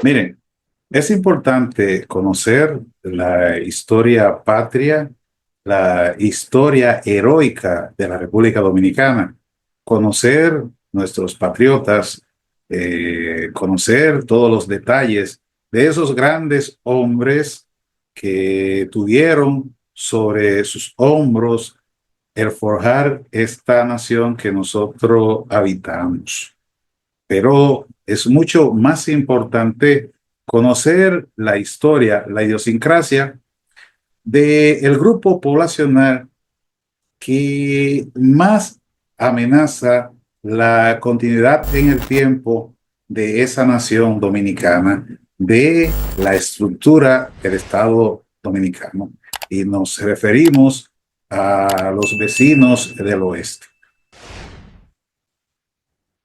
Miren, es importante conocer la historia patria, la historia heroica de la República Dominicana, conocer nuestros patriotas, conocer todos los detalles de esos grandes hombres que tuvieron sobre sus hombros el forjar esta nación que nosotros habitamos. Pero es mucho más importante conocer la historia, la idiosincrasia del grupo poblacional que más amenaza la continuidad en el tiempo de esa nación dominicana, de la estructura del Estado dominicano. Y nos referimos a los vecinos del oeste.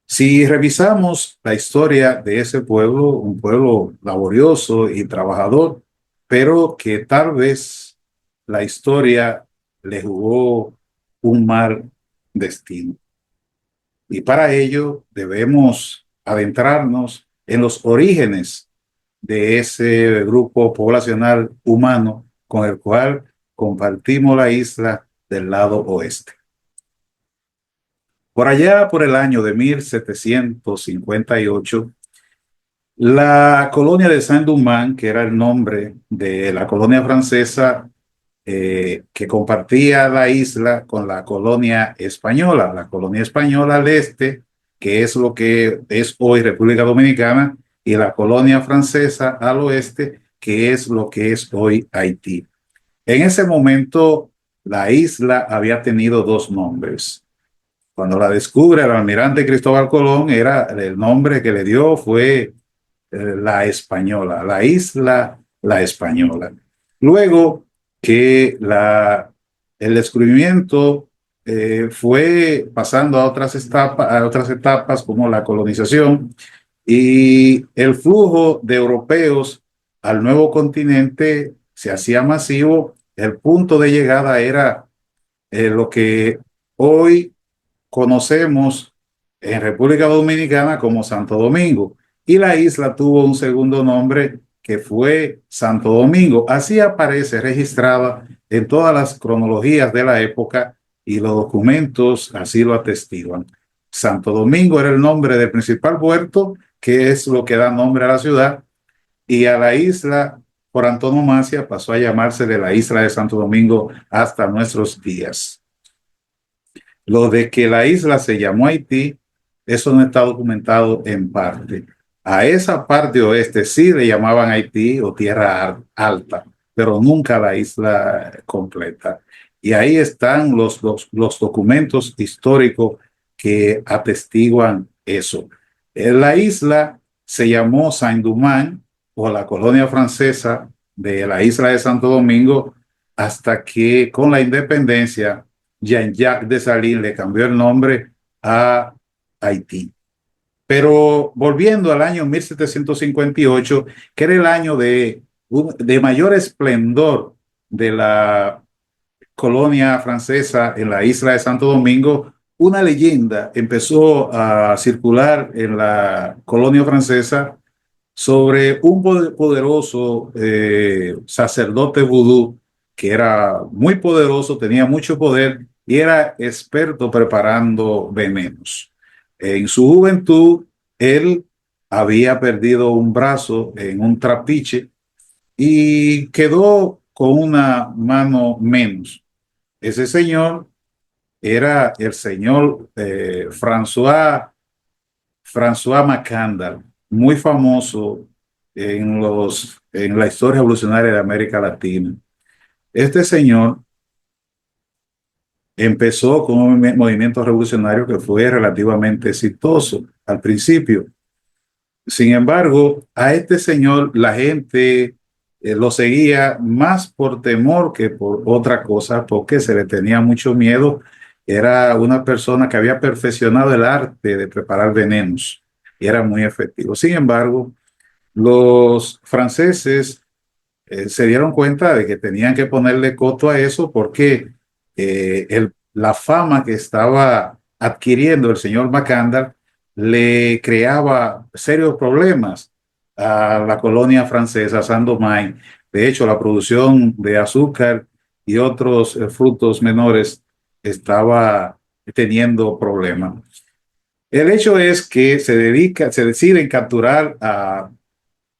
Si revisamos la historia de ese pueblo, un pueblo laborioso y trabajador, pero que tal vez la historia le jugó un mal destino. Y para ello debemos adentrarnos en los orígenes de ese grupo poblacional humano con el cual compartimos la isla del lado oeste. Por allá, por el año de 1758, la colonia de Saint-Domingue, que era el nombre de la colonia francesa que compartía la isla con la colonia española al este, que es lo que es hoy República Dominicana, y la colonia francesa al oeste, que es lo que es hoy Haití. En ese momento, la isla había tenido dos nombres. Cuando la descubre el almirante Cristóbal Colón, el nombre que le dio fue la Española, la isla La Española. Luego que el descubrimiento fue pasando a otras etapas como la colonización y el flujo de europeos al nuevo continente se hacía masivo, el punto de llegada era lo que hoy conocemos en República Dominicana como Santo Domingo, y la isla tuvo un segundo nombre que fue Santo Domingo. Así aparece registrada en todas las cronologías de la época y los documentos así lo atestiguan. Santo Domingo era el nombre del principal puerto, que es lo que da nombre a la ciudad, y a la isla, por antonomasia, pasó a llamarse de la isla de Santo Domingo hasta nuestros días. Lo de que la isla se llamó Haití, eso no está documentado en parte. A esa parte oeste sí le llamaban Haití o Tierra Alta, pero nunca la isla completa. Y ahí están los documentos históricos que atestiguan eso. La isla se llamó Saint-Domingue o la colonia francesa de la isla de Santo Domingo hasta que con la independencia Jean-Jacques Dessalines le cambió el nombre a Haití. Pero volviendo al año 1758, que era el año de mayor esplendor de la colonia francesa en la isla de Santo Domingo, una leyenda empezó a circular en la colonia francesa sobre un poderoso sacerdote vudú que era muy poderoso, tenía mucho poder y era experto preparando venenos. En su juventud, él había perdido un brazo en un trapiche y quedó con una mano menos. Ese señor era el señor François Macandal, muy famoso en la historia revolucionaria de América Latina. Este señor empezó con un movimiento revolucionario que fue relativamente exitoso al principio. Sin embargo, a este señor la gente lo seguía más por temor que por otra cosa, porque se le tenía mucho miedo. Era una persona que había perfeccionado el arte de preparar venenos y era muy efectivo. Sin embargo, los franceses se dieron cuenta de que tenían que ponerle coto a eso porque la fama que estaba adquiriendo el señor Macandal le creaba serios problemas a la colonia francesa, Saint-Domingue. De hecho, la producción de azúcar y otros frutos menores estaba teniendo problemas. El hecho es que se deciden capturar a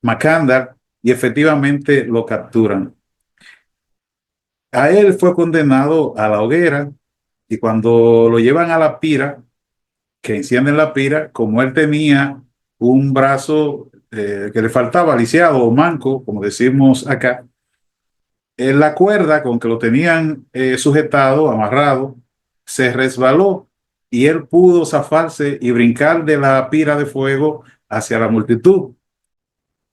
Macandar y efectivamente lo capturan. A él fue condenado a la hoguera y cuando lo llevan a la pira, que encienden la pira, como él tenía un brazo que le faltaba lisiado o manco, como decimos acá, la cuerda con que lo tenían sujetado, amarrado, se resbaló y él pudo zafarse y brincar de la pira de fuego hacia la multitud.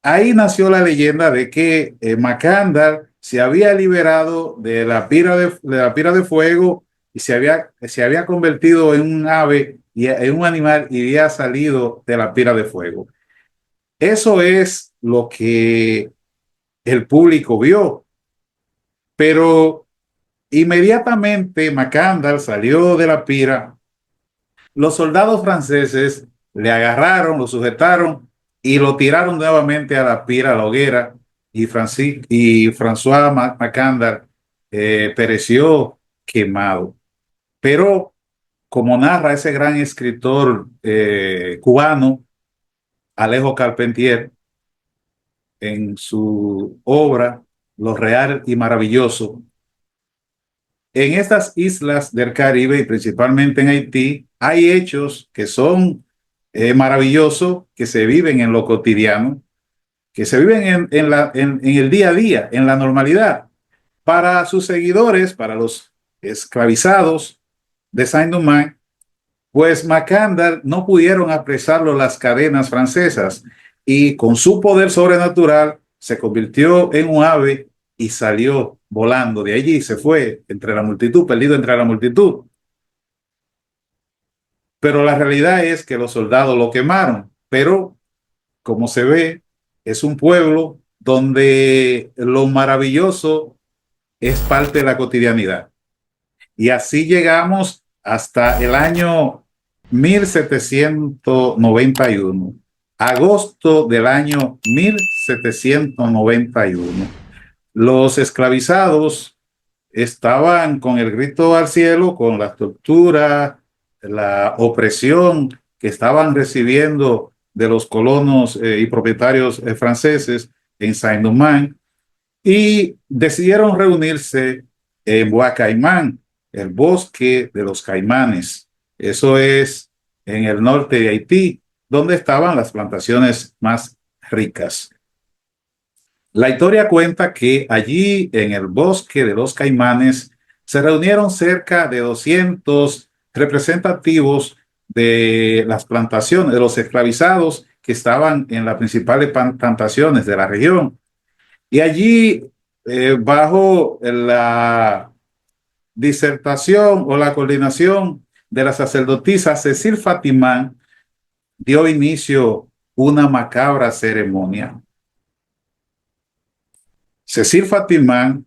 Ahí nació la leyenda de que Macandar se había liberado de la pira de fuego y se había convertido en un ave y en un animal y había salido de la pira de fuego. Eso es lo que el público vio, pero inmediatamente Macandar salió de la pira. Los soldados franceses le agarraron, lo sujetaron y lo tiraron nuevamente a la pira, a la hoguera, y, François Macandar pereció quemado. Pero, como narra ese gran escritor cubano, Alejo Carpentier, en su obra Lo Real y Maravilloso, en estas islas del Caribe y principalmente en Haití, hay hechos que son maravillosos, que se viven en lo cotidiano, que se viven en el día a día, en la normalidad. Para sus seguidores, para los esclavizados de Saint-Domingue, pues Macandar no pudieron apresarlo las cadenas francesas y con su poder sobrenatural se convirtió en un ave y salió volando de allí, se fue entre la multitud, perdido entre la multitud. Pero la realidad es que los soldados lo quemaron, pero como se ve, es un pueblo donde lo maravilloso es parte de la cotidianidad. Y así llegamos hasta el año 1791, agosto del año 1791. Los esclavizados estaban con el grito al cielo, con la tortura, la opresión que estaban recibiendo de los colonos y propietarios franceses en Saint-Domingue, y decidieron reunirse en Bois Caimán, el bosque de los caimanes. Eso es en el norte de Haití, donde estaban las plantaciones más ricas. La historia cuenta que allí en el bosque de los caimanes se reunieron cerca de 200 representativos de las plantaciones, de los esclavizados que estaban en las principales plantaciones de la región. Y allí, bajo la disertación o la coordinación de la sacerdotisa Cecil Fatimán, dio inicio una macabra ceremonia. Cecil Fatimán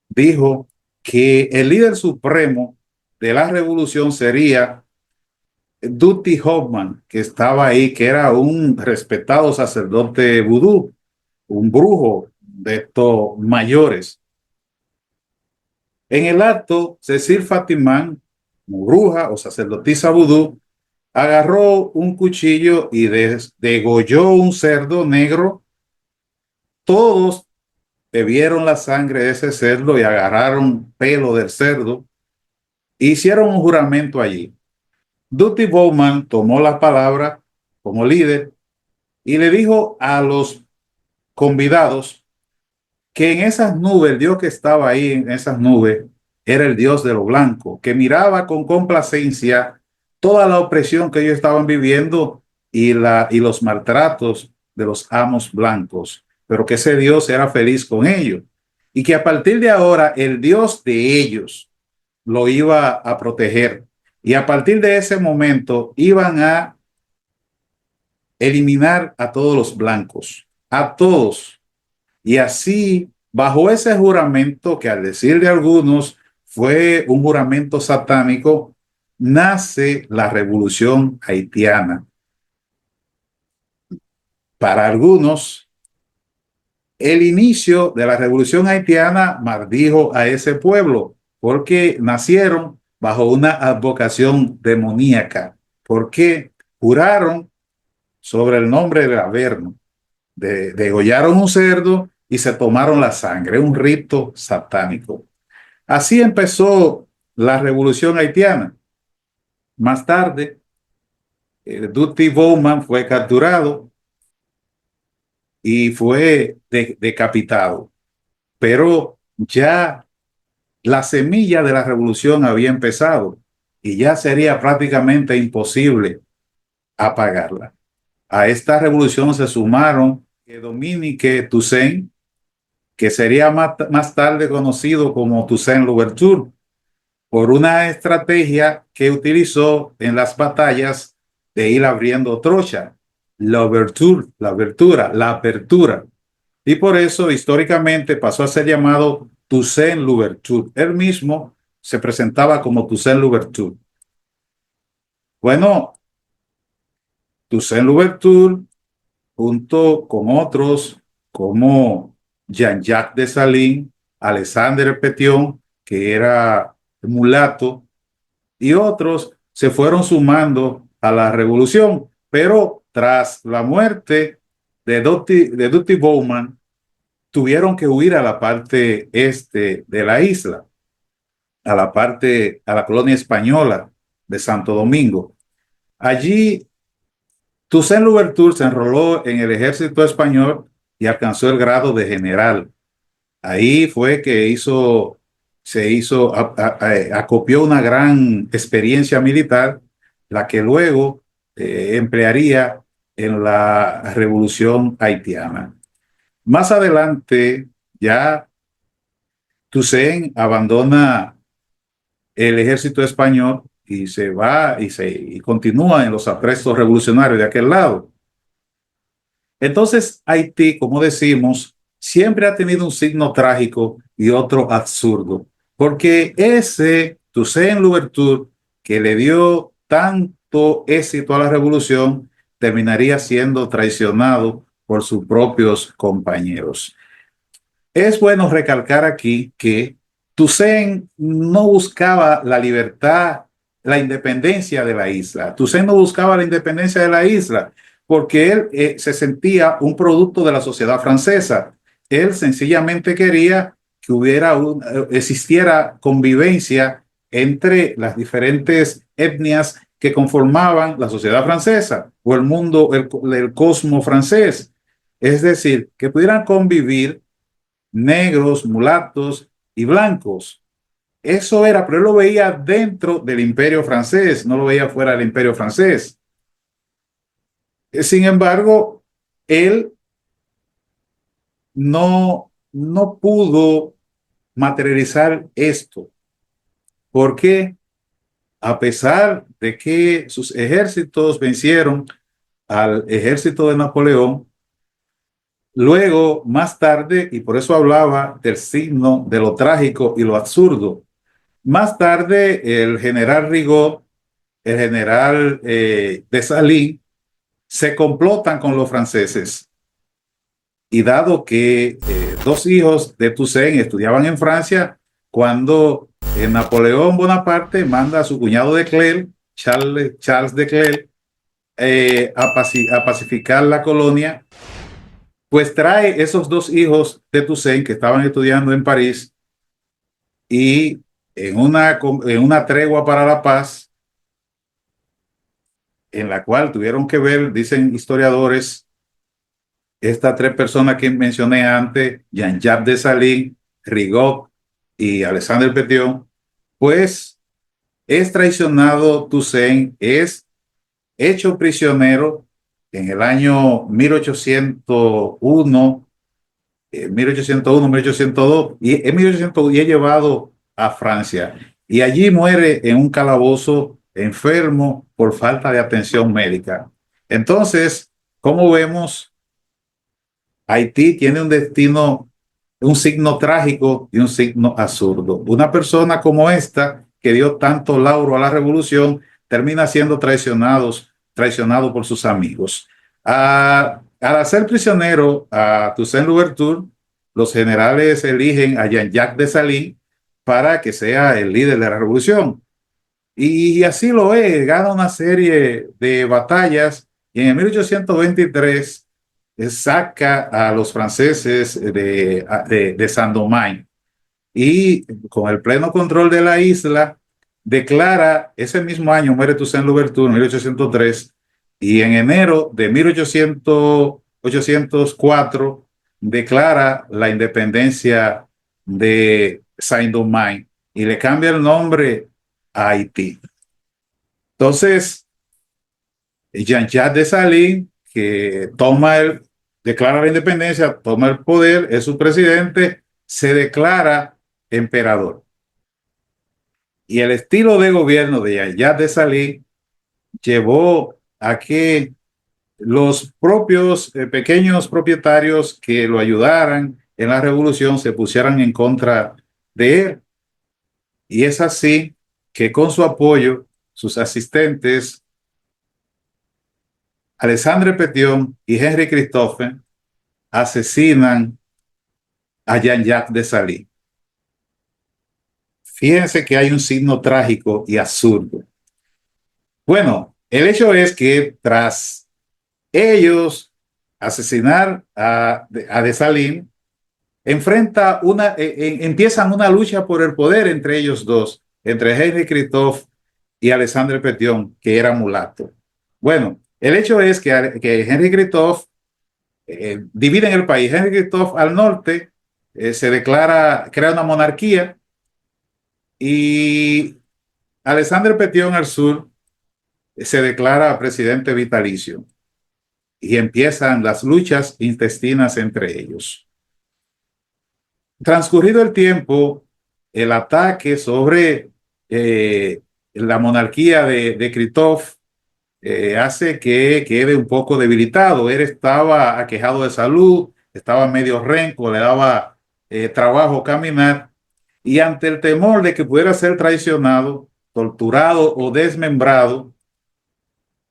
dijo que el líder supremo de la revolución sería Dutty Hoffman, que estaba ahí, que era un respetado sacerdote vudú, un brujo de estos mayores. En el acto, Cecil Fatimán, bruja o sacerdotisa vudú, agarró un cuchillo y degolló un cerdo negro. Todos bebieron la sangre de ese cerdo y agarraron pelo del cerdo. Hicieron un juramento allí. Dutty Bowman tomó la palabra como líder y le dijo a los convidados que en esas nubes, el Dios que estaba ahí en esas nubes, era el Dios de lo blanco, que miraba con complacencia toda la opresión que ellos estaban viviendo y los maltratos de los amos blancos, pero que ese Dios era feliz con ellos y que a partir de ahora el Dios de ellos lo iba a proteger y a partir de ese momento iban a eliminar a todos los blancos, a todos. Y así, bajo ese juramento, que al decir de algunos fue un juramento satánico, nace la revolución haitiana. Para algunos, el inicio de la revolución haitiana maldijo a ese pueblo porque nacieron bajo una advocación demoníaca, porque juraron sobre el nombre del Averno, degollaron un cerdo y se tomaron la sangre, un rito satánico. Así empezó la revolución haitiana. Más tarde, Dutty Bowman fue capturado y fue decapitado, pero ya la semilla de la revolución había empezado y ya sería prácticamente imposible apagarla. A esta revolución se sumaron Dominique Toussaint, que sería más tarde conocido como Toussaint Louverture, por una estrategia que utilizó en las batallas de ir abriendo trocha, la apertura. Y por eso históricamente pasó a ser llamado Toussaint Louverture. Él mismo se presentaba como Toussaint Louverture. Bueno, Toussaint Louverture, junto con otros como Jean-Jacques Dessalines, Alexandre Petion, que era mulato, y otros se fueron sumando a la revolución, pero tras la muerte de Dutty Bowman, tuvieron que huir a la parte este de la isla, a la colonia española de Santo Domingo. Allí, Toussaint Louverture se enroló en el ejército español y alcanzó el grado de general. Ahí fue que acopió una gran experiencia militar, la que luego emplearía en la revolución haitiana. Más adelante, ya Toussaint abandona el ejército español y se va y continúa en los aprestos revolucionarios de aquel lado. Entonces, Haití, como decimos, siempre ha tenido un signo trágico y otro absurdo, porque ese Toussaint Louverture, que le dio tanto éxito a la revolución, terminaría siendo traicionado por sus propios compañeros. Es bueno recalcar aquí que Toussaint no buscaba la libertad, la independencia de la isla. Toussaint no buscaba la independencia de la isla porque él se sentía un producto de la sociedad francesa. Él sencillamente quería que existiera convivencia entre las diferentes etnias que conformaban la sociedad francesa o el mundo, el cosmos francés. Es decir, que pudieran convivir negros, mulatos y blancos. Eso era, pero él lo veía dentro del imperio francés, no lo veía fuera del imperio francés. Sin embargo, él no pudo materializar esto, porque a pesar de que sus ejércitos vencieron al ejército de Napoleón, luego, más tarde, y por eso hablaba del signo de lo trágico y lo absurdo, más tarde el general Rigaud, el general Dessalines, se complotan con los franceses. Y dado que dos hijos de Toussaint estudiaban en Francia, cuando Napoleón Bonaparte manda a su cuñado de Clerc, Charles de Clerc, a pacificar la colonia, pues trae esos dos hijos de Toussaint que estaban estudiando en París y en una tregua para la paz, en la cual tuvieron que ver, dicen historiadores, estas tres personas que mencioné antes, Jean-Jacques Dessalines, Rigaud y Alexandre Petion, pues es traicionado Toussaint, es hecho prisionero en el año 1801, 1802, y en 1802 y es llevado a Francia. Y allí muere en un calabozo enfermo por falta de atención médica. Entonces, como vemos, Haití tiene un destino, un signo trágico y un signo absurdo. Una persona como esta, que dio tanto lauro a la revolución, termina siendo traicionado por sus amigos. Al hacer prisionero a Toussaint Louverture, los generales eligen a Jean-Jacques Dessalines para que sea el líder de la revolución. Y así lo es, gana una serie de batallas y en el 1823 saca a los franceses de Saint-Domingue y con el pleno control de la isla declara, ese mismo año muere Toussaint Louverture en 1803 y en enero de 1804 declara la independencia de Saint-Domingue y le cambia el nombre a Haití. Entonces, Jean-Jacques Dessalines, que declara la independencia, toma el poder, es su presidente, se declara emperador. Y el estilo de gobierno de Jean-Jacques Dessalines llevó a que los propios pequeños propietarios que lo ayudaran en la revolución se pusieran en contra de él. Y es así que con su apoyo, sus asistentes, Alexandre Petion y Henri Christophe, asesinan a Jean-Jacques Dessalines. Fíjense que hay un signo trágico y absurdo. Bueno, el hecho es que tras ellos asesinar a Dessalines, empiezan una lucha por el poder entre ellos dos, entre Henri Christophe y Alexandre Petion, que era mulato. Bueno, el hecho es que Henri Christophe dividen el país. Henri Christophe al norte crea una monarquía y Alexandre Petion al sur se declara presidente vitalicio y empiezan las luchas intestinas entre ellos. Transcurrido el tiempo, el ataque sobre la monarquía de Christophe hace que quede un poco debilitado. Él estaba aquejado de salud, estaba medio renco, le daba trabajo caminar y ante el temor de que pudiera ser traicionado, torturado o desmembrado,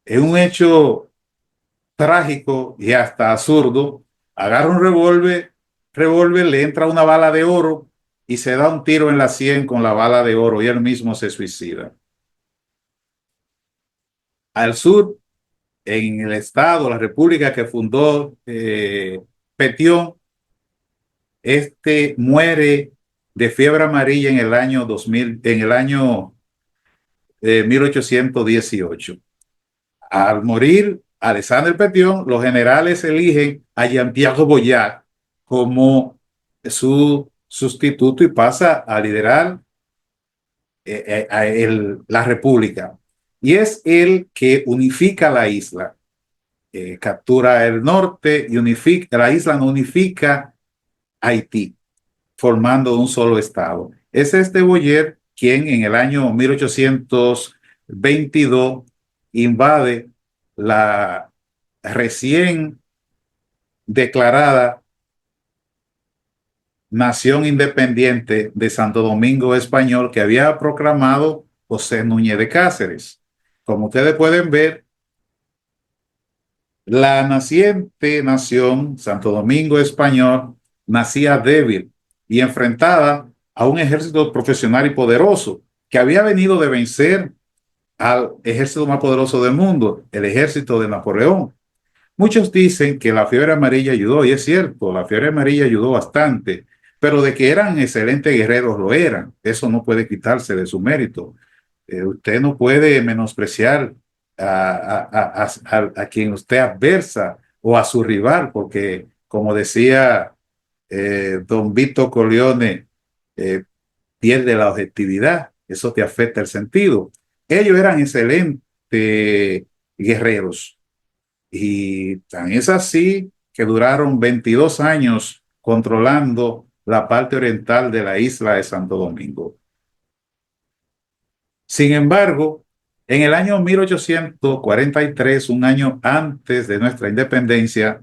en un hecho trágico y hasta absurdo, agarra un revólver, le entra una bala de oro y se da un tiro en la sien con la bala de oro y él mismo se suicida. Al sur, en el estado, la república que fundó Petion, muere de fiebre amarilla en el año 2000, en el año 1818. Al morir Alexandre Petion, los generales eligen a Jean-Pierre Boyard como su sustituto y pasa a liderar la república. Y es él que unifica la isla. Captura el norte y la isla no unifica Haití, formando un solo estado. Es Boyer quien en el año 1822 invade la recién declarada nación independiente de Santo Domingo Español que había proclamado José Núñez de Cáceres. Como ustedes pueden ver, la naciente nación Santo Domingo Español nacía débil y enfrentada a un ejército profesional y poderoso que había venido de vencer al ejército más poderoso del mundo, el ejército de Napoleón. Muchos dicen que la fiebre amarilla ayudó, y es cierto, la fiebre amarilla ayudó bastante, pero de que eran excelentes guerreros lo eran. Eso no puede quitarse de su mérito. Usted no puede menospreciar a quien usted adversa o a su rival, porque como decía don Vito Corleone, eh, pierde la objetividad, eso te afecta el sentido. Ellos eran excelentes guerreros y tan es así que duraron 22 años controlando la parte oriental de la isla de Santo Domingo. Sin embargo, en el año 1843, un año antes de nuestra independencia,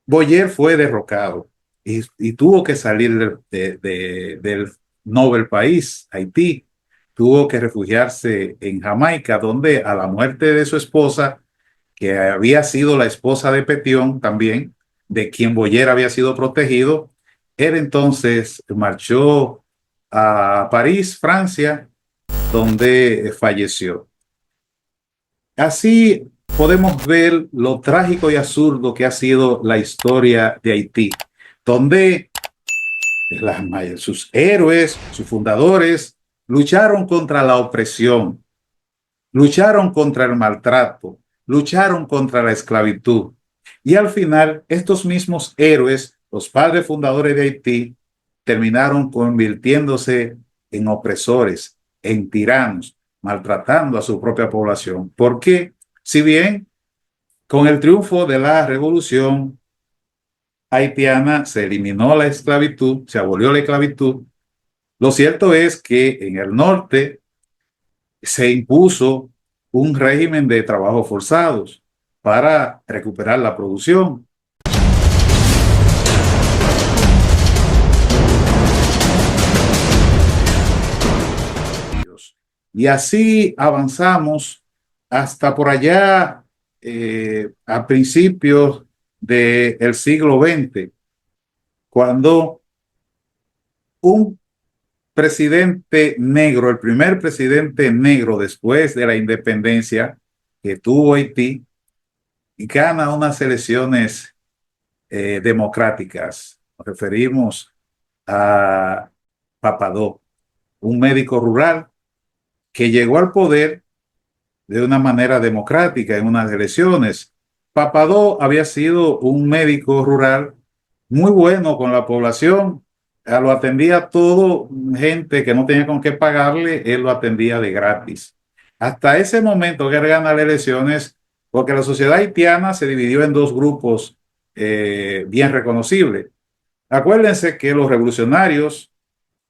Boyer fue derrocado y tuvo que salir del Nobel país, Haití. Tuvo que refugiarse en Jamaica, donde a la muerte de su esposa, que había sido la esposa de Petion también, de quien Boyer había sido protegido. Él entonces marchó a París, Francia, donde falleció. Así podemos ver lo trágico y absurdo que ha sido la historia de Haití, donde sus héroes, sus fundadores, lucharon contra la opresión, lucharon contra el maltrato, lucharon contra la esclavitud. Y al final, estos mismos héroes, los padres fundadores de Haití, terminaron convirtiéndose en opresores, en tiranos, maltratando a su propia población. Porque, si bien con el triunfo de la revolución haitiana se eliminó la esclavitud, se abolió la esclavitud, lo cierto es que en el norte se impuso un régimen de trabajos forzados para recuperar la producción. Y así avanzamos hasta por allá a principios del siglo XX, cuando un presidente negro, el primer presidente negro después de la independencia que tuvo Haití, gana unas elecciones democráticas. Nos referimos a Papadó, un médico rural que llegó al poder de una manera democrática en unas elecciones. Papadó había sido un médico rural muy bueno con la población, lo atendía todo, gente que no tenía con qué pagarle, él lo atendía de gratis. Hasta ese momento que él gana las elecciones, porque la sociedad haitiana se dividió en dos grupos bien reconocibles. Acuérdense que los revolucionarios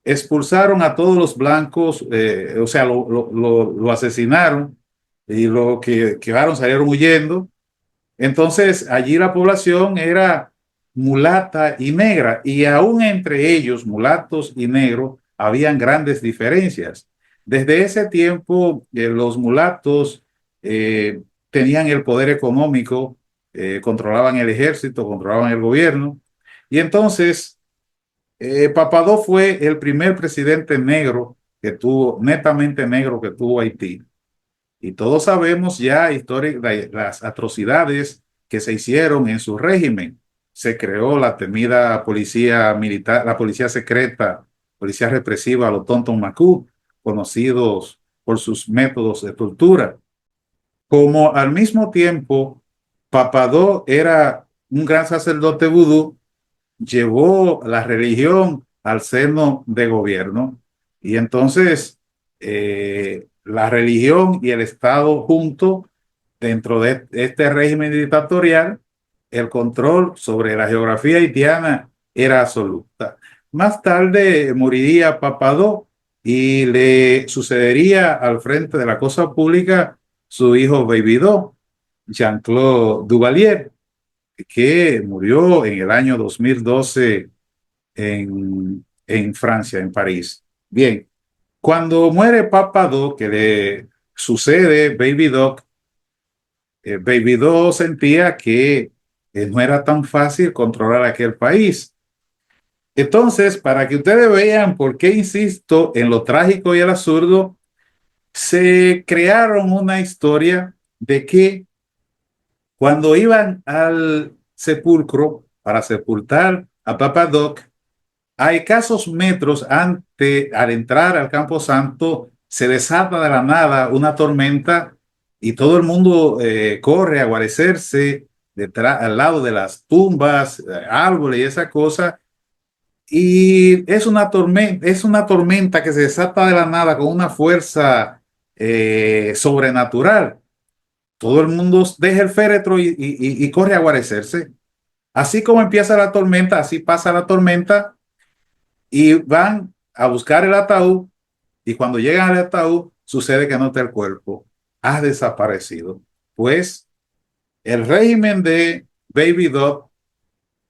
expulsaron a todos los blancos, o sea, lo asesinaron y lo que quedaron salieron huyendo. Entonces, allí la población era mulata y negra, y aún entre ellos, mulatos y negros, habían grandes diferencias. Desde ese tiempo, los mulatos tenían el poder económico, controlaban el ejército, controlaban el gobierno, y entonces Papadó fue el primer presidente negro que tuvo, netamente negro que tuvo Haití. Y todos sabemos ya las atrocidades que se hicieron en su régimen. Se creó la temida policía militar, la policía secreta, policía represiva, los tontos Macú, conocidos por sus métodos de tortura. Como al mismo tiempo, Papadó era un gran sacerdote vudú, llevó la religión al seno de gobierno, y entonces la religión y el Estado juntos dentro de este régimen dictatorial, el control sobre la geografía haitiana era absoluta. Más tarde moriría Papadó y le sucedería al frente de la cosa pública su hijo Baby-Do, Jean-Claude Duvalier, que murió en el año 2012 en Francia, en París. Bien, cuando muere Papadó, que le sucede Baby Doc sentía que no era tan fácil controlar aquel país. Entonces, para que ustedes vean por qué insisto en lo trágico y el absurdo, se crearon una historia de que cuando iban al sepulcro para sepultar a Papa Doc, a escasos metros al entrar al Campo Santo, se desata de la nada una tormenta y todo el mundo corre a guarecerse detrás, al lado de las tumbas, árboles y esa cosa. Y es una tormenta que se desata de la nada con una fuerza sobrenatural. Todo el mundo deja el féretro y corre a guarecerse. Así como empieza la tormenta, así pasa la tormenta y van a buscar el ataúd, y cuando llegan al ataúd sucede que no está el cuerpo, ha desaparecido. Pues el régimen de Baby Doc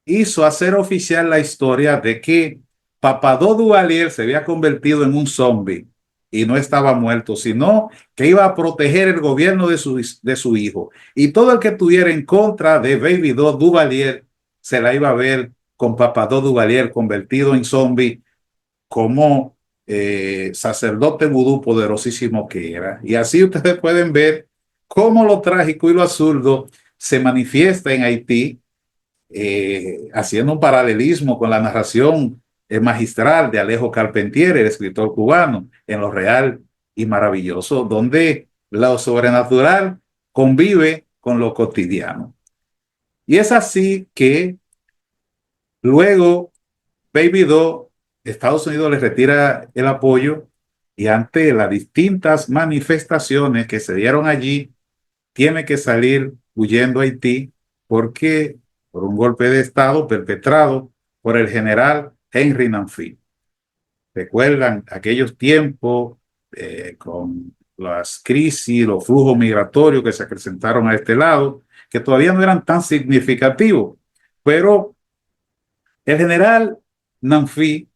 hizo hacer oficial la historia de que Papadó Duvalier se había convertido en un zombie y no estaba muerto, sino que iba a proteger el gobierno de su hijo. Y todo el que estuviera en contra de Baby Doc Duvalier se la iba a ver con Papadó Duvalier convertido en zombie como sacerdote vudú poderosísimo que era. Y así ustedes pueden ver cómo lo trágico y lo absurdo se manifiesta en Haití, haciendo un paralelismo con la narración magistral de Alejo Carpentier, el escritor cubano, en lo real y maravilloso, donde lo sobrenatural convive con lo cotidiano. Y es así que luego Baby Doe, Estados Unidos le retira el apoyo y ante las distintas manifestaciones que se dieron allí, tiene que salir huyendo a Haití porque por un golpe de Estado perpetrado por el general Henry Nanfi. Recuerdan aquellos tiempos con las crisis, los flujos migratorios que se acrecentaron a este lado, que todavía no eran tan significativos, pero el general Nanfi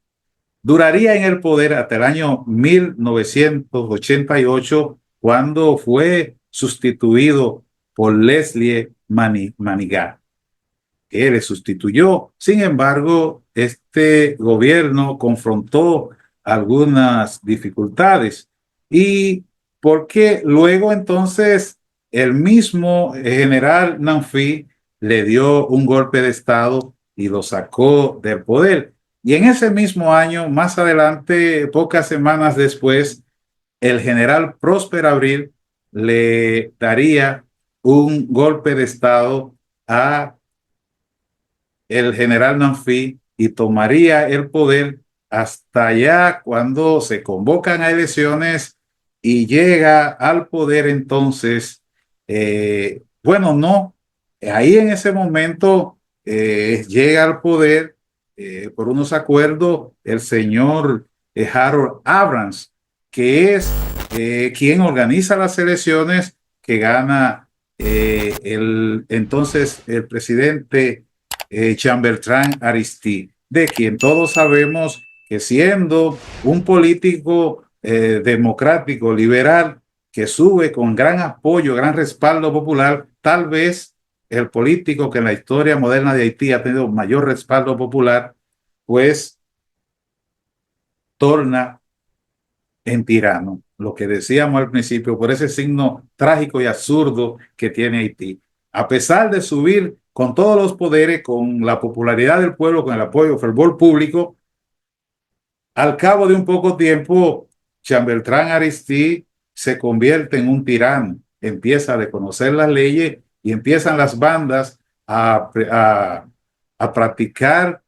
duraría en el poder hasta el año 1988, cuando fue sustituido por Leslie Manigat, que le sustituyó. Sin embargo, este gobierno confrontó algunas dificultades y porque luego entonces el mismo general Nanfi le dio un golpe de estado y lo sacó del poder. Y en ese mismo año, más adelante, pocas semanas después, el general Próspero Abril le daría un golpe de estado a el general Nanfi y tomaría el poder hasta allá cuando se convocan a elecciones y llega al poder entonces, bueno, no, ahí en ese momento llega al poder por unos acuerdos el señor Harold Abrams, que es quien organiza las elecciones que gana entonces el presidente Jean-Bertrand Aristide, de quien todos sabemos que siendo un político democrático, liberal, que sube con gran apoyo, gran respaldo popular, tal vez el político que en la historia moderna de Haití ha tenido mayor respaldo popular, pues torna en tirano, lo que decíamos al principio, por ese signo trágico y absurdo que tiene Haití. A pesar de subir con todos los poderes, con la popularidad del pueblo, con el apoyo, fervor público, al cabo de un poco tiempo, Jean-Bertrand Aristide se convierte en un tirano, empieza a reconocer las leyes y empiezan las bandas a practicar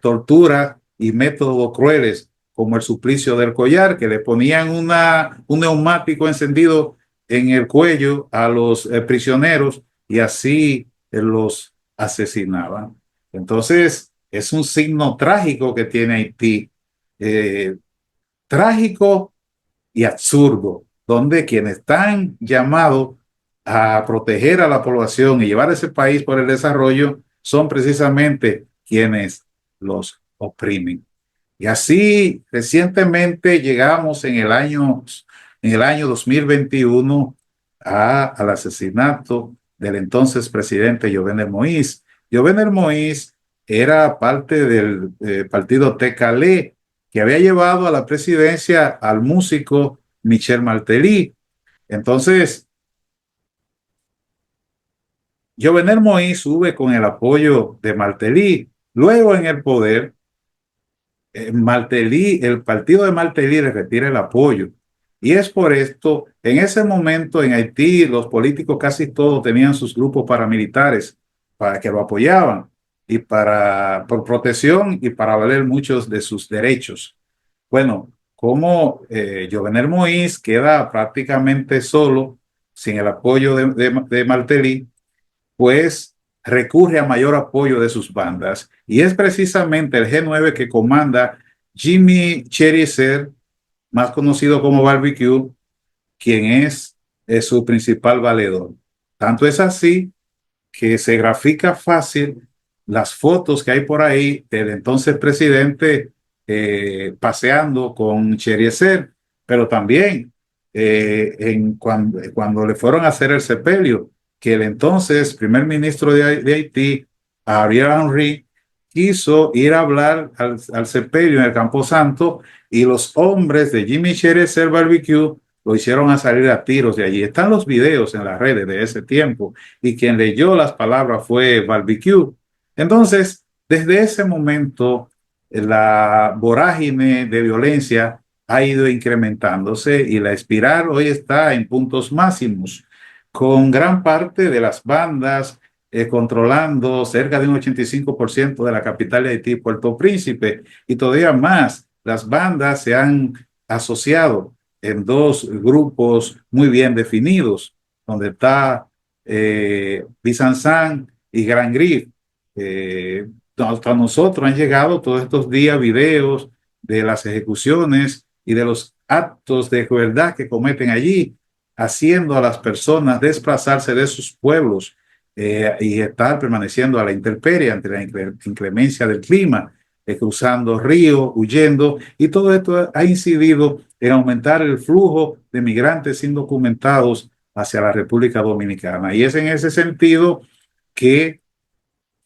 tortura y métodos crueles, como el suplicio del collar, que le ponían un neumático encendido en el cuello a los prisioneros y así los asesinaban. Entonces, es un signo trágico que tiene Haití, eh, trágico y absurdo, donde quienes están llamados a proteger a la población y llevar ese país por el desarrollo son precisamente quienes los oprimen. Y así recientemente llegamos en el año 2021 al asesinato del entonces presidente Jovenel Moïse. Jovenel Moïse era parte del partido Tecalé, que había llevado a la presidencia al músico Michel Martelly. Entonces, Jovenel Moïse sube con el apoyo de Martelly. Luego en el poder, Martelly, el partido de Martelly le retira el apoyo. Y es por esto, en ese momento en Haití, los políticos casi todos tenían sus grupos paramilitares para que lo apoyaban y por protección y para valer muchos de sus derechos. Bueno, como Jovenel Moïse queda prácticamente solo, sin el apoyo de Martelly, pues recurre a mayor apoyo de sus bandas. Y es precisamente el G9 que comanda Jimmy Cheriser, más conocido como Barbecue, quien es su principal valedor. Tanto es así que se grafica fácil las fotos que hay por ahí del entonces presidente paseando con Cheriser, pero también cuando le fueron a hacer el sepelio, que el entonces primer ministro de Haití Ariel Henry quiso ir a hablar al sepelio en el Camposanto y los hombres de Jimmy Cherecer Barbecue lo hicieron a salir a tiros de allí. Están los videos en las redes de ese tiempo y quien leyó las palabras fue Barbecue. Entonces, desde ese momento, la vorágine de violencia ha ido incrementándose y la espiral hoy está en puntos máximos, con gran parte de las bandas controlando cerca de un 85% de la capital de Haití, Puerto Príncipe, y todavía más. Las bandas se han asociado en dos grupos muy bien definidos, donde está Bizanzán y Gran Grif. Eh, Hasta nosotros han llegado todos estos días videos de las ejecuciones y de los actos de crueldad que cometen allí, haciendo a las personas desplazarse de sus pueblos y estar permaneciendo a la intemperie ante la inclemencia del clima, cruzando ríos, huyendo, y todo esto ha incidido en aumentar el flujo de migrantes indocumentados hacia la República Dominicana. Y es en ese sentido que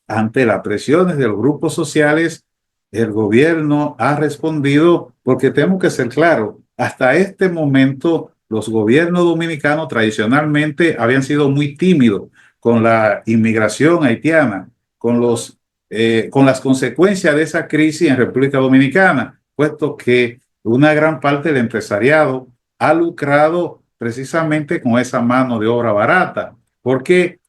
ante las presiones de los grupos sociales, el gobierno ha respondido, porque tenemos que ser claros, hasta este momento los gobiernos dominicanos tradicionalmente habían sido muy tímidos con la inmigración haitiana, con las consecuencias de esa crisis en República Dominicana, puesto que una gran parte del empresariado ha lucrado precisamente con esa mano de obra barata, porque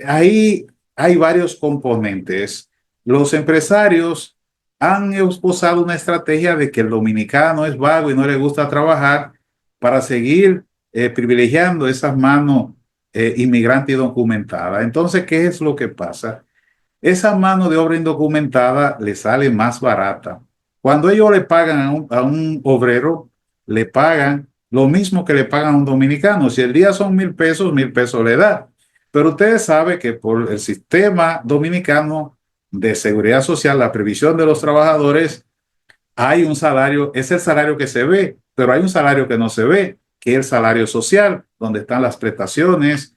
ahí hay varios componentes. Los empresarios han esposado una estrategia de que el dominicano es vago y no le gusta trabajar para seguir privilegiando esas manos inmigrantes y documentadas. Entonces, ¿qué es lo que pasa? Esa mano de obra indocumentada le sale más barata. Cuando ellos le pagan a un obrero, le pagan lo mismo que le pagan a un dominicano. Si el día son 1,000 pesos, 1,000 pesos le da. Pero ustedes saben que por el sistema dominicano de seguridad social, la previsión de los trabajadores, hay un salario, es el salario que se ve, pero hay un salario que no se ve, que es el salario social, donde están las prestaciones,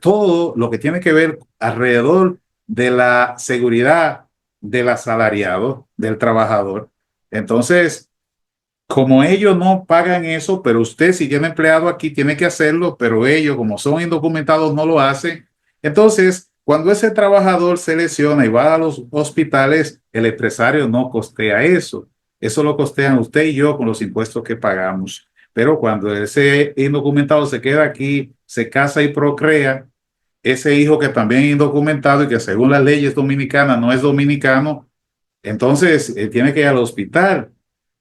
todo lo que tiene que ver alrededor de la seguridad del asalariado, del trabajador. Entonces, como ellos no pagan eso, pero usted si tiene empleado aquí tiene que hacerlo, pero ellos como son indocumentados no lo hacen. Entonces, cuando ese trabajador se lesiona y va a los hospitales, el empresario no costea eso. Eso lo costean usted y yo con los impuestos que pagamos. Pero cuando ese indocumentado se queda aquí, se casa y procrea, ese hijo que también es indocumentado y que según las leyes dominicanas no es dominicano, entonces tiene que ir al hospital.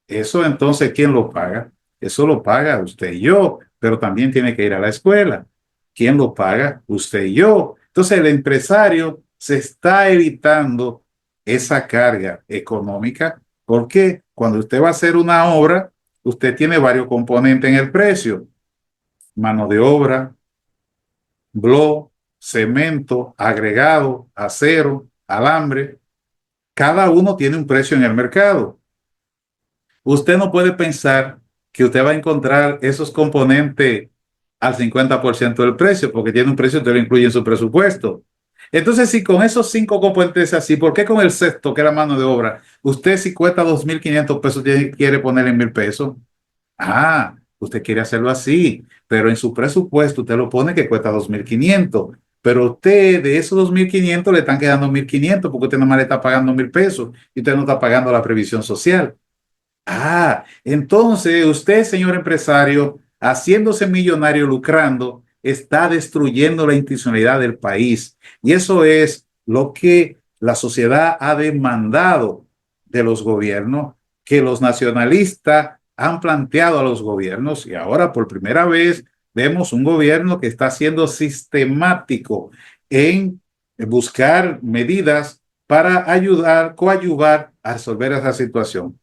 Eso entonces, ¿quién lo paga? Eso lo paga usted y yo, pero también tiene que ir a la escuela. ¿Quién lo paga? Usted y yo. Entonces el empresario se está evitando esa carga económica porque cuando usted va a hacer una obra, usted tiene varios componentes en el precio. Mano de obra, blog, cemento, agregado, acero, alambre. Cada uno tiene un precio en el mercado. Usted no puede pensar que usted va a encontrar esos componentes al 50% del precio, porque tiene un precio que lo incluye en su presupuesto. Entonces, si con esos 5 componentes así, ¿por qué con el sexto, que es la mano de obra, usted si cuesta 2,500 pesos, quiere poner en 1,000 pesos? Ah, usted quiere hacerlo así, pero en su presupuesto usted lo pone que cuesta 2,500, pero usted de esos 2,500 le están quedando 1,500 porque usted nomás le está pagando 1,000 pesos y usted no está pagando la previsión social. Entonces usted, señor empresario, haciéndose millonario, lucrando, está destruyendo la institucionalidad del país. Y eso es lo que la sociedad ha demandado de los gobiernos, que los nacionalistas han planteado a los gobiernos. Y ahora por primera vez vemos un gobierno que está siendo sistemático en buscar medidas para ayudar, coadyuvar a resolver esa situación.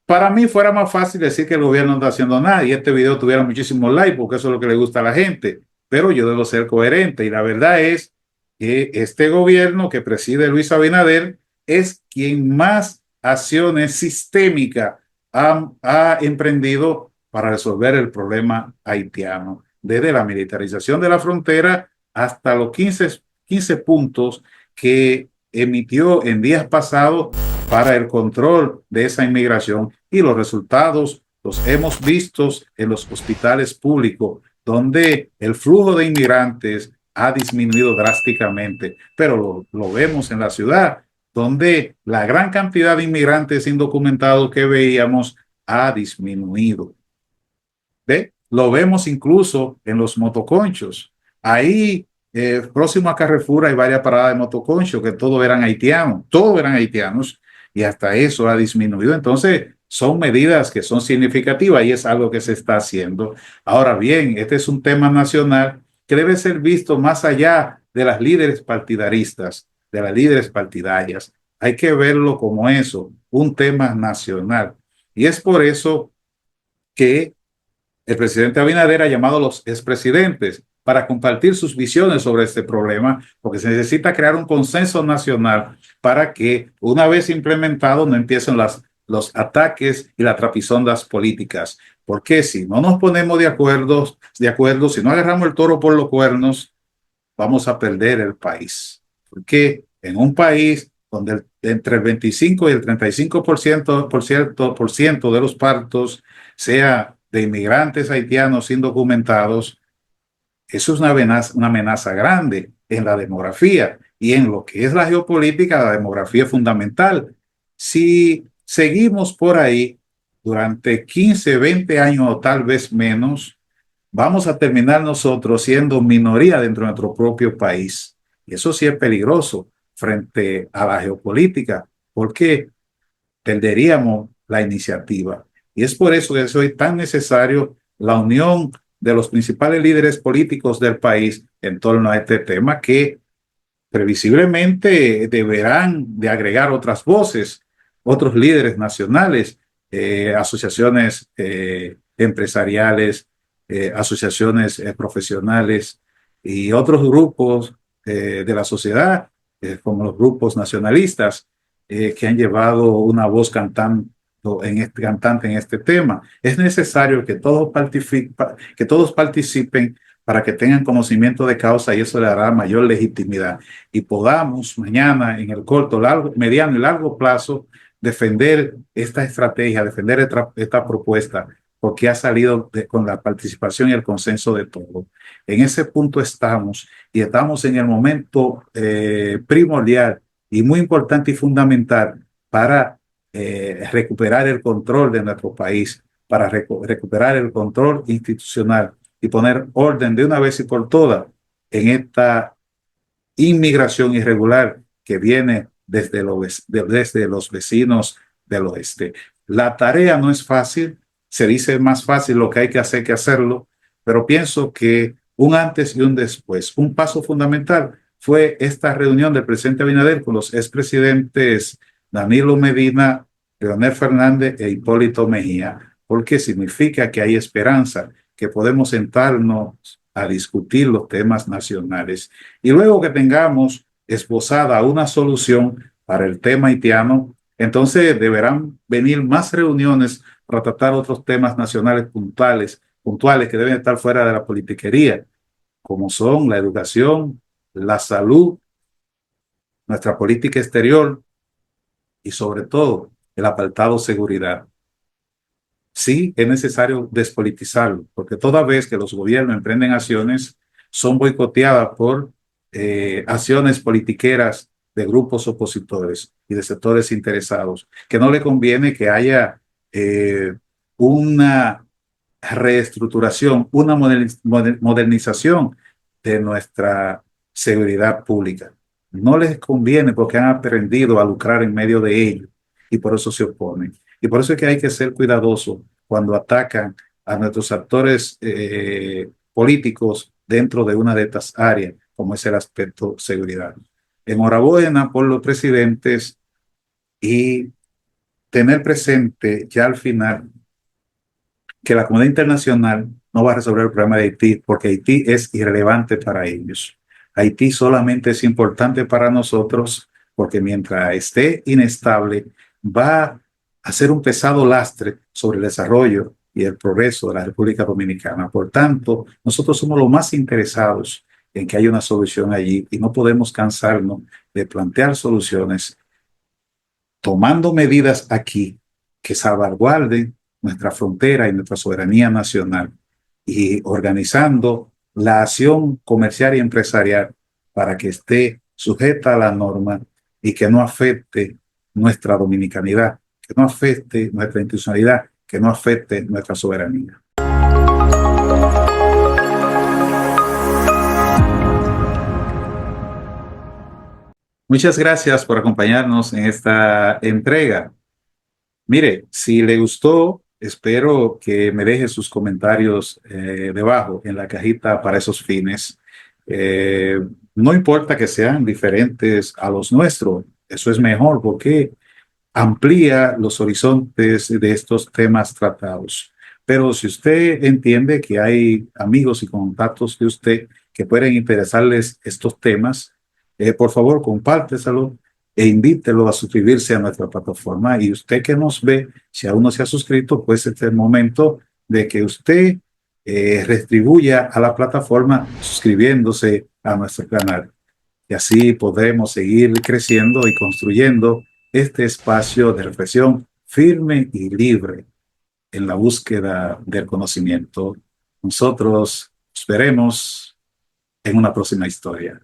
Para mí fuera más fácil decir que el gobierno no está haciendo nada y este video tuviera muchísimos likes porque eso es lo que le gusta a la gente, pero yo debo ser coherente y la verdad es que este gobierno que preside Luis Abinader es quien más acciones sistémicas ha emprendido para resolver el problema haitiano, desde la militarización de la frontera hasta los 15 puntos que emitió en días pasados para el control de esa inmigración, y los resultados los hemos visto en los hospitales públicos, donde el flujo de inmigrantes ha disminuido drásticamente, pero lo vemos en la ciudad, donde la gran cantidad de inmigrantes indocumentados que veíamos ha disminuido. ¿Ve? Lo vemos incluso en los motoconchos. Ahí, próximo a Carrefour, hay varias paradas de motoconchos que todos eran haitianos, y hasta eso ha disminuido. Entonces, son medidas que son significativas y es algo que se está haciendo. Ahora bien, este es un tema nacional que debe ser visto más allá de las líderes partidaristas, de las líderes partidarias. Hay que verlo como eso, un tema nacional. Y es por eso que el presidente Abinader ha llamado a los expresidentes para compartir sus visiones sobre este problema, porque se necesita crear un consenso nacional para que, una vez implementado, no empiecen los ataques y las trapisondas políticas. Porque si no nos ponemos de acuerdo, si no agarramos el toro por los cuernos, vamos a perder el país. Porque en un país donde entre el 25 y el 35% de los partos sea de inmigrantes haitianos indocumentados, eso es una amenaza grande en la demografía, y en lo que es la geopolítica. La demografía es fundamental. Si seguimos por ahí durante 15, 20 años o tal vez menos, vamos a terminar nosotros siendo minoría dentro de nuestro propio país. Y eso sí es peligroso frente a la geopolítica, porque perderíamos la iniciativa. Y es por eso que es hoy tan necesario la unión de los principales líderes políticos del país en torno a este tema, que previsiblemente deberán de agregar otras voces, otros líderes nacionales, asociaciones empresariales, asociaciones profesionales y otros grupos de la sociedad, como los grupos nacionalistas, que han llevado una voz cantante en este tema. Es necesario que todos participen para que tengan conocimiento de causa, y eso le dará mayor legitimidad, y podamos mañana, en el corto, largo, mediano y largo plazo, defender esta estrategia, defender esta propuesta, porque ha salido con la participación y el consenso de todos. En ese punto estamos, y estamos en el momento primordial y muy importante y fundamental para recuperar el control de nuestro país, para recuperar el control institucional y poner orden de una vez y por todas en esta inmigración irregular que viene desde los vecinos del oeste. La tarea no es fácil, se dice más fácil lo que hay que hacer que hacerlo, pero pienso que un antes y un después, un paso fundamental fue esta reunión del presidente Abinader con los expresidentes Danilo Medina, Leonel Fernández e Hipólito Mejía, porque significa que hay esperanza, que podemos sentarnos a discutir los temas nacionales. Y luego que tengamos esbozada una solución para el tema haitiano, entonces deberán venir más reuniones para tratar otros temas nacionales puntuales que deben estar fuera de la politiquería, como son la educación, la salud, nuestra política exterior y sobre todo el apartado seguridad. Sí, es necesario despolitizarlo, porque toda vez que los gobiernos emprenden acciones, son boicoteadas por acciones politiqueras de grupos opositores y de sectores interesados, que no le conviene que haya una reestructuración, una modernización de nuestra seguridad pública. No les conviene porque han aprendido a lucrar en medio de ello, y por eso se oponen. Y por eso es que hay que ser cuidadosos cuando atacan a nuestros actores políticos dentro de una de estas áreas, como es el aspecto seguridad. Enhorabuena por los presidentes, y tener presente ya al final que la comunidad internacional no va a resolver el problema de Haití, porque Haití es irrelevante para ellos. Haití solamente es importante para nosotros porque mientras esté inestable va a ser un pesado lastre sobre el desarrollo y el progreso de la República Dominicana. Por tanto, nosotros somos los más interesados en que hay una solución allí y no podemos cansarnos de plantear soluciones tomando medidas aquí que salvaguarden nuestra frontera y nuestra soberanía nacional y organizando la acción comercial y empresarial para que esté sujeta a la norma y que no afecte nuestra dominicanidad, que no afecte nuestra institucionalidad, que no afecte nuestra soberanía. Muchas gracias por acompañarnos en esta entrega. Mire, si le gustó, espero que me deje sus comentarios debajo en la cajita para esos fines. Eh, no importa que sean diferentes a los nuestros, eso es mejor porque amplía los horizontes de estos temas tratados. Pero si usted entiende que hay amigos y contactos de usted que pueden interesarles estos temas, por favor, compárteselo e invítelo a suscribirse a nuestra plataforma. Y usted que nos ve, si aún no se ha suscrito, pues este es el momento de que usted retribuya a la plataforma suscribiéndose a nuestro canal. Y así podremos seguir creciendo y construyendo este espacio de reflexión firme y libre en la búsqueda del conocimiento. Nosotros esperemos en una próxima historia.